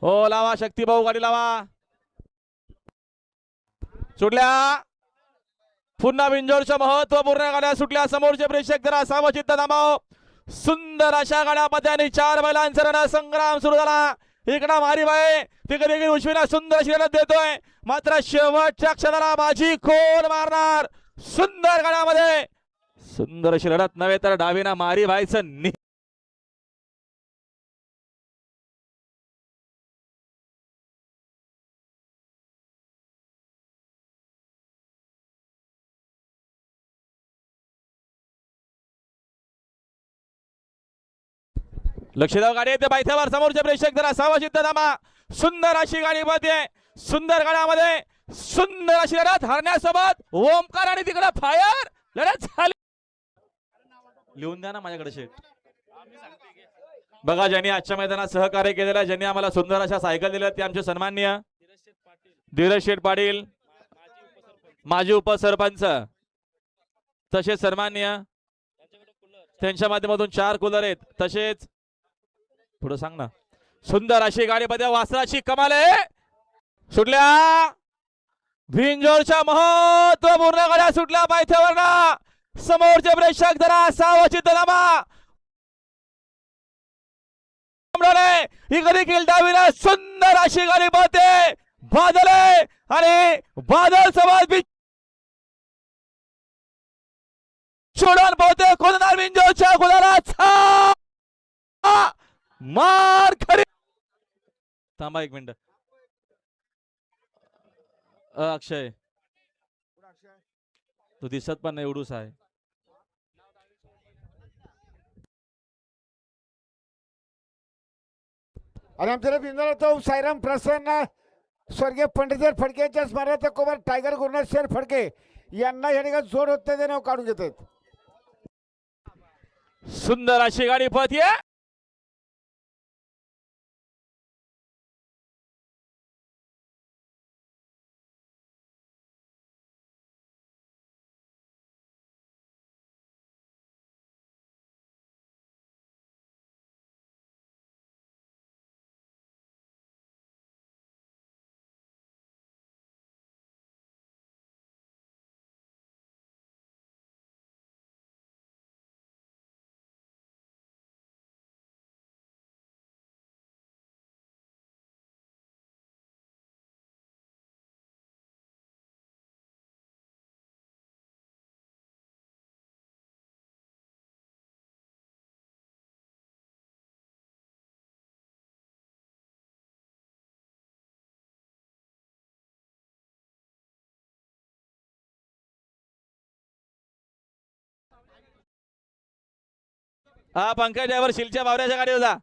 हो लावा शक्ती भाऊ गाडी लावा सुटल्या पुन्हा बिंजोरच्या महत्वपूर्ण गाड्या सुटल्या समोरचे प्रेक्षक जरा सावचित्त थांबाव सुंदर अशा गाड्यामध्ये आणि 4 बैलांचा रणसंग्राम सुरू झाला इकडा मारीबाई तिकडे उजवीला सुंदर अशी लढत देतोय मात्र शेवटच्या क्षणाला बाजी खोल मारणार सुंदर गाड्यामध्ये सुंदर अशी लढत नव्हे तर डावीना मारीबाईचं लक्ष द्या गाडी येते बायथ्यावर समोरचे प्रेक्षक जरा सावचित्त थांबा सुंदर अशी गाडी मध्ये सुंदर गाड्यामध्ये सुंदर अशी लढत हरण्यासोबत ओमकार आणि तिकडे फायर लढत झाली लिहून द्या ना माझ्याकडे शेट बघा ज्यांनी आजच्या मैदानात सहकार्य केलेलं आहे ज्यांनी आम्हाला सुंदर अशा सायकल दिल्या ते आमचे सन्माननीय धीरज शेठ पाटील माजी उपसरपंच तसेच सन्माननीय त्यांच्या माध्यमातून 4 कूलर आहेत तसेच पुढे सांग ना सुंदर अशी गाडी मध्ये वासराची कमाल आहे सुटल्या भिंजोरच्या महत्वपूर्ण गाड्या सुटल्या पायथ्यावर समोरचे प्रेक्षक जरा सावचित्त थांबा इकडे देखील डावीला सुंदर अशी गाडी पळते बादल आहे आणि बादल समाज सोडून पोहते कोलनार बिंजोरच्या गुलाला मार खरी थांबा 1 मिनिट अक्षय तू दिसत पण नाही एवढूच आहे आणि आमच्या बिंदूला तो साईराम प्रसन्न स्वर्गीय पंडित फडकेच्या स्मरणार्थ कुमार टायगर गुरुनाथ शेर फडके यांना या ठिकाणी जोड होते ते नाव काढून घेतात सुंदर अशी गाडी पळतीये हा पंकज ड्रायव्हर शिलच्या बावऱ्याच्या गाडीवर जा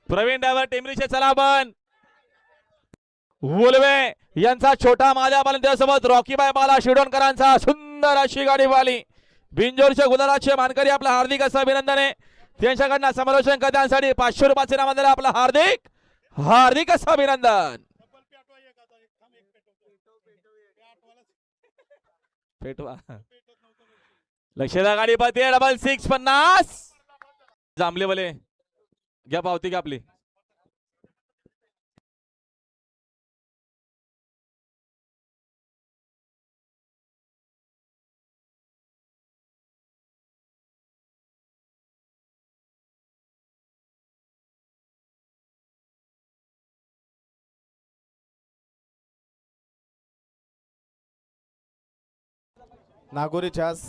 प्रवीण ड्रायव्हर टेंबरीचे चला पण उलवे यांचा छोटा माझ्या बालन त्यासोबत रॉकीबाई बाला शिडोणकरांचा सुंदर अशी गाडी वाली बिंजोरच्या गुलालाचे मानकरी आपला हार्दिक असं अभिनंदन आहे त्यांच्याकडनं समालोचन करण्यासाठी 500 रुपयाचे नाव दिले आपलं हार्दिक हार्दिक असं अभिनंदन पेटवा लक्ष द्या गाडी पळते 6650 जांभले वाले घ्या पावती घ्या आपली नागोरी छास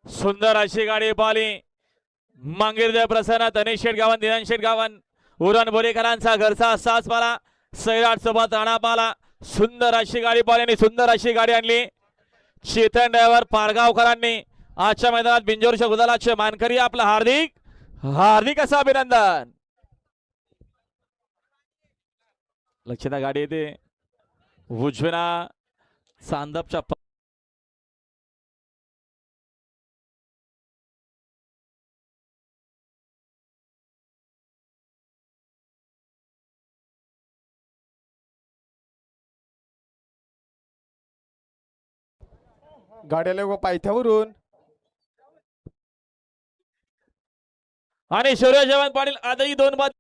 सुंदर अशी गाडी पाहिली. मांगीरदेव प्रसन्न, तनिष शेठ गावन, दिनांश शेठ गावन, उरण बोरेकरांचा घरचा सास पाला, सैराट सोबत राणा पाला. सुंदर अशी गाडी पाहिली आणि सुंदर अशी गाडी आणली. चेतन ड्रायव्हर पारगावकरांनी आजच्या मैदानात बिंजोरच्या गुलालाचे मानकरी. आपलं हार्दिक हार्दिक असं अभिनंदन. लक्षात गाडी येते उजवीना चांदपच्या गाड्याला व पायथ्यावरून आणि शौर्य जवान पाटील आजही 2 बाद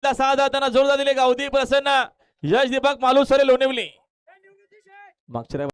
सहा जाताना जोरदार दिले. गावदी प्रसन्न, यश दीपक मालुसरे लोणिवली. मागच्या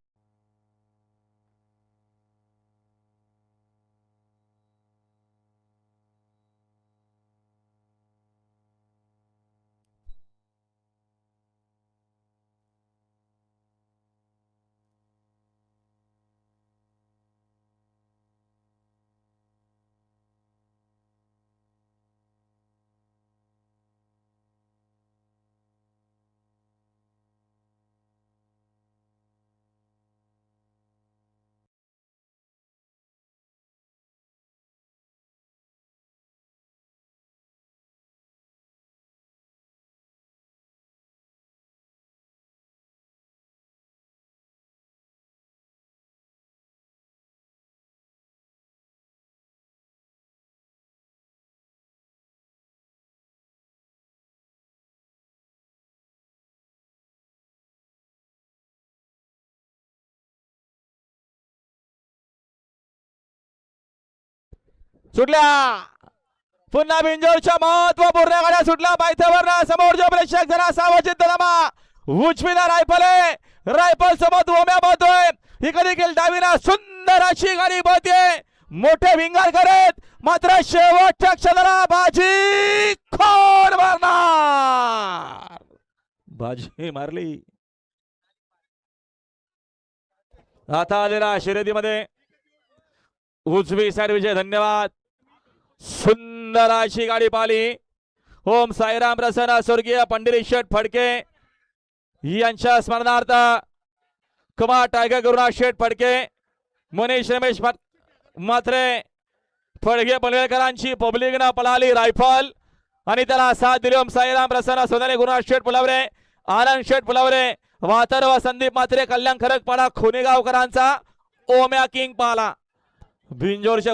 सुटल्या. पुन्हा बिंजोरच्या महत्वपूर्ण गाड्या सुटल्या. पायथ्यावर समोरच्या प्रेक्षक जरा सावचित नमा. उजवीला रायफल आहे. रायफल सोबत ओम्या बहतोय. इकडे देखील डावीला सुंदर अशी गाडी बहते. मोठे विंगार करत मात्र शेवटच्या क्षणाला बाजी खोर मारणार. बाजी मारली. आता आलेला शर्यतीमध्ये उजवी साईड विजय. धन्यवाद. सुंदर अशी गाडी पाहिली. ओम साईराम प्रसन्न, स्वर्गीय पंडित शेठ फडके यांच्या स्मरणार्थ कुमार टायगर गुरुनाथ शेठ फडके, मनीष रमेश मात्रे फडके पनवेलकरांची पब्लिकनं पळाली रायफल आणि त्याला साथ दिली. ओम साईराम प्रसन्न, सोनाली गुरुनाथ शेठ पुलावरे, आनंद शेठ पुलावरे, वातर व संदीप मात्रे, कल्याण खरकपाडा, खुनेगावकरांचा ओम्या किंग पाला. बिंजोरच्या